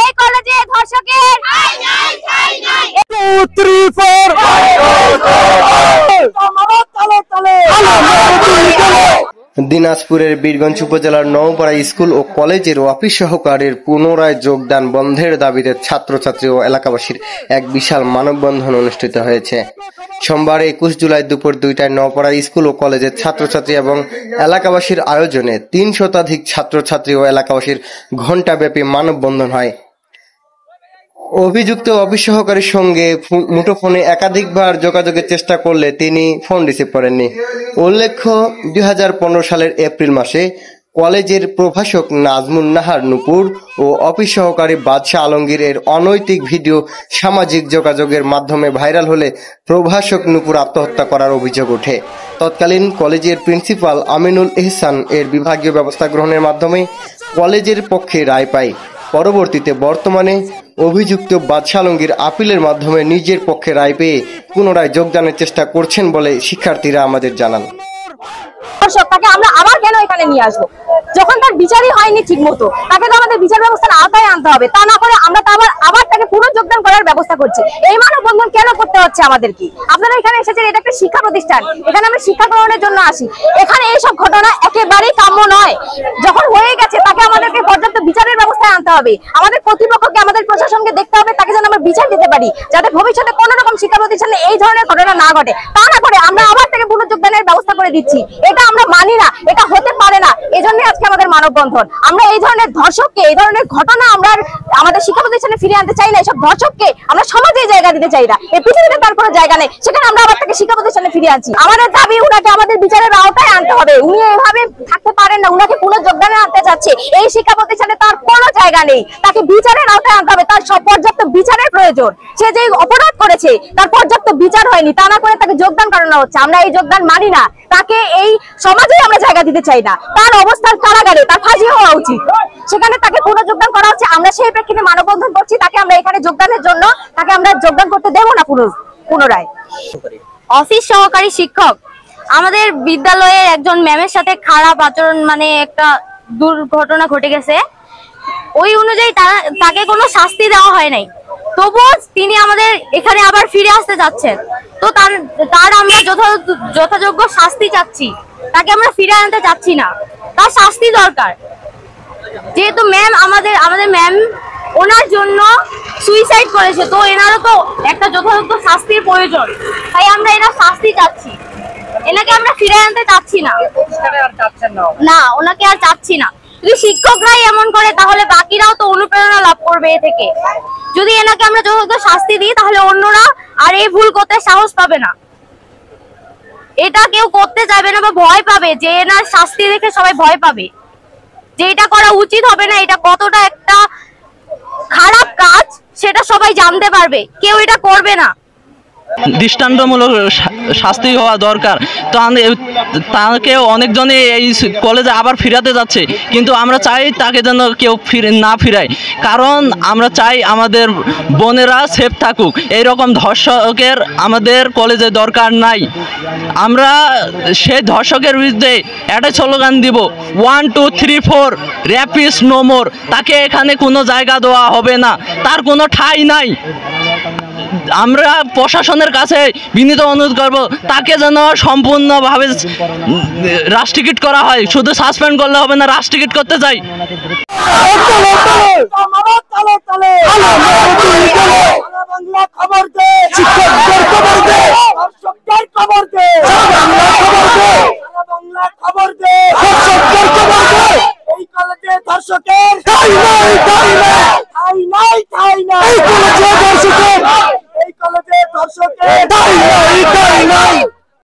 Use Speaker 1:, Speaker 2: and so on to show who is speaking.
Speaker 1: এই কলেজে ধর্ষকের ঠাঁই নাই, ঠাঁই নাই।
Speaker 2: 2 3 4
Speaker 3: দিনাজপুরের বীরগঞ্জ উপজেলার নওপাড়া স্কুল ও কলেজের অফিস সহকারীর পুনরায় যোগদান বন্ধের দাবিতে ছাত্রছাত্রী ও এলাকাবাসীর এক বিশাল মানববন্ধন অনুষ্ঠিত হয়েছে। সোমবার 21 জুলাই দুপুর 2টায় নওপাড়া স্কুল ও কলেজের ছাত্রছাত্রী এবং এলাকাবাসীর আয়োজনে 3 শতাধিক ছাত্রছাত্রী ও এলাকাবাসীর ঘণ্টাব্যাপী মানববন্ধন হয়। অভিযুক্ত অফিস সহকারীর সঙ্গে মুঠোফোনে একাধিকবার যোগাযোগের চেষ্টা করলে তিনি ফোন রিসিভ করেননি। উল্লেখ্য, 2015 সালের এপ্রিল মাসে কলেজের প্রভাষক নাজমুন নাহার নূপুর ও অফিস সহকারী বাদশাহ আলমগীর এর অনৈতিক ভিডিও সামাজিক যোগাযোগের মাধ্যমে ভাইরাল হলে প্রভাষক নূপুর আত্মহত্যা করার অভিযোগ ওঠে। তৎকালীন কলেজের প্রিন্সিপাল আমিনুল এহসান এর বিভাগীয় ব্যবস্থা গ্রহণের মাধ্যমে কলেজের পক্ষে রায় পায়। পরবর্তীতে বর্তমানে অভিযুক্ত বাদশাহ আলমগীর আপিলের মাধ্যমে নিজের পক্ষে রায় পেয়ে পুনরায় যোগদানের চেষ্টা করছেন বলে শিক্ষার্থীরা আমাদের জানান।
Speaker 1: তাকে আমরা আবার কেন এখানে নিয়ে আসবো? যখন তার বিচারই হয়নি ঠিক মতো, তাকে তো আমাদের বিচার ব্যবস্থার আওতায় আনতে হবে। তা না করে আমরা তো আবার তাকে পুনঃ যোগদান করার ব্যবস্থা করছি। এই মানববন্ধন কেন করতে হচ্ছে আমাদের? কি আপনারা এখানে এসেছেন, এটা একটা শিক্ষা প্রতিষ্ঠান, এখানে আমরা শিক্ষা গ্রহণের জন্য আসি। এখানে এইসব ঘটনা একেবারেই কাম্য নয়। যখন হয়ে গেছে তাকে আমাদেরকে পর্যাপ্ত বিচারের ব্যবস্থায় আনতে হবে। আমাদের কর্তৃপক্ষকে, আমাদের প্রশাসনকে দেখতে হবে তাকে যেন আমরা বিচার দিতে পারি, যাতে ভবিষ্যতে কোনো রকম শিক্ষা প্রতিষ্ঠানে এই ধরনের ঘটনা না ঘটে। তা না করে আমরা আবার তাকে পুনঃ যোগদানের ব্যবস্থা করে দিচ্ছি। এটা আমরা মানি না, এটা হতে পারে না। এজন্য আজকে আমাদের মানববন্ধন। আমরা এই ধরনের ধর্ষককে, এই ধরনের ঘটনা আমরা আমাদের শিক্ষা প্রতিষ্ঠানে ফিরিয়ে আনতে চাই না। এইসব ধর্ষককে আমরা সমাজে জায়গা দিতে চাই না। এই পৃথিবীতে তার কোনো জায়গা নেই, সেখানে আমরা আবার তাকে শিক্ষা প্রতিষ্ঠানে ফিরিয়ে আনছি। আমাদের দাবি উনাকে আমাদের বিচারের আওতায় আনতে হবে। উনি এভাবে থাকতে পারেন না, উনাকে পুনঃ যোগদানে আনতে চাচ্ছে। এই শিক্ষা প্রতিষ্ঠানে তার কোনো জায়গা নেই, তাকে বিচারের আওতায় আনতে হবে। তার পর্যাপ্ত বিচারের প্রয়োজন। সে যে অপরাধ করেছে তার পর্যাপ্ত বিচার হয়নি, তা না করে তাকে যোগদান করানো হচ্ছে। আমরা এই যোগদান মানি না। তাকে এই সমাজে আমরা জায়গা দিতে চাই না। তার অবস্থান কারাগারে, তার ফাঁসি হওয়া উচিত। সেখানে তাকে পুনঃ যোগদান করা হচ্ছে। আমরা সেই প্রেক্ষিতে মানববন্ধন করছি। তাকে আমরা এখানে যোগদানের জন্য তাকে আমরা যোগদান করতে দেব না পুনরায়। অফিস সহকারী শিক্ষক আমাদের বিদ্যালয়ের একজন ম্যামের সাথে খারাপ আচরণ, মানে একটা দুর্ঘটনা ঘটে গেছে। ওই অনুযায়ী তাকে কোনো শাস্তি দেওয়া হয় নাই, তবুও তিনি আমাদের এখানে আবার ফিরে আসতে যাচ্ছেন। তো তার আমরা যথাযোগ্য শাস্তি চাচ্ছি। তাকে আমরা ফিরে আনতে চাচ্ছি না, তার শাস্তি দরকার। যেহেতু ম্যাম আমাদের ম্যাম ওনার জন্য সুইসাইড করেছে, তো এনারও তো একটা যথাযথ শাস্তির প্রয়োজন। তাই আমরা এনার শাস্তি চাচ্ছি, এনাকে আমরা ফিরে আনতে চাচ্ছি না। না, ওনাকে আর চাচ্ছি না। যদি শিক্ষকরাই এমন করে তাহলে বাকিরাও তো অনুপ্রেরণা লাভ করবে এ থেকে। যদি এনাকে আমরা যথাযথ শাস্তি দিই তাহলে অন্যরা আর এই ভুল করতে সাহস পাবে না। এটা কেউ করতে যাবে না বা ভয় পাবে, যে এনার শাস্তি দেখে সবাই ভয় পাবে যে এটা করা উচিত হবে না। এটা কতটা একটা খারাপ কাজ সেটা সবাই জানতে পারবে, কেউ এটা করবে না।
Speaker 2: দৃষ্টান্তমূলক শাস্তি হওয়া দরকার। তাকে অনেকজনে এই কলেজে আবার ফিরাতে যাচ্ছে, কিন্তু আমরা চাই তাকে যেন কেউ না ফিরায়। কারণ আমরা চাই আমাদের বোনেরা সেফ থাকুক। এইরকম ধর্ষকের আমাদের কলেজে দরকার নাই। আমরা সেই ধর্ষকের বিরুদ্ধে একটা স্লোগান দিব, 1 2 3 4 র্যাপিস নো মোর। তাকে এখানে কোনো জায়গা দেওয়া হবে না, তার কোনো ঠাঁই নাই। আমরা প্রশাসনের কাছে বিনীত অনুরোধ করব, তাকে যেন সম্পূর্ণভাবে রাষ্ট্রীয়কৃত করা হয়। শুধু সাসপেন্ড করলে হবে না, রাষ্ট্রীয়কৃত করতে চাই।
Speaker 4: এই কলেজে ধর্ষকের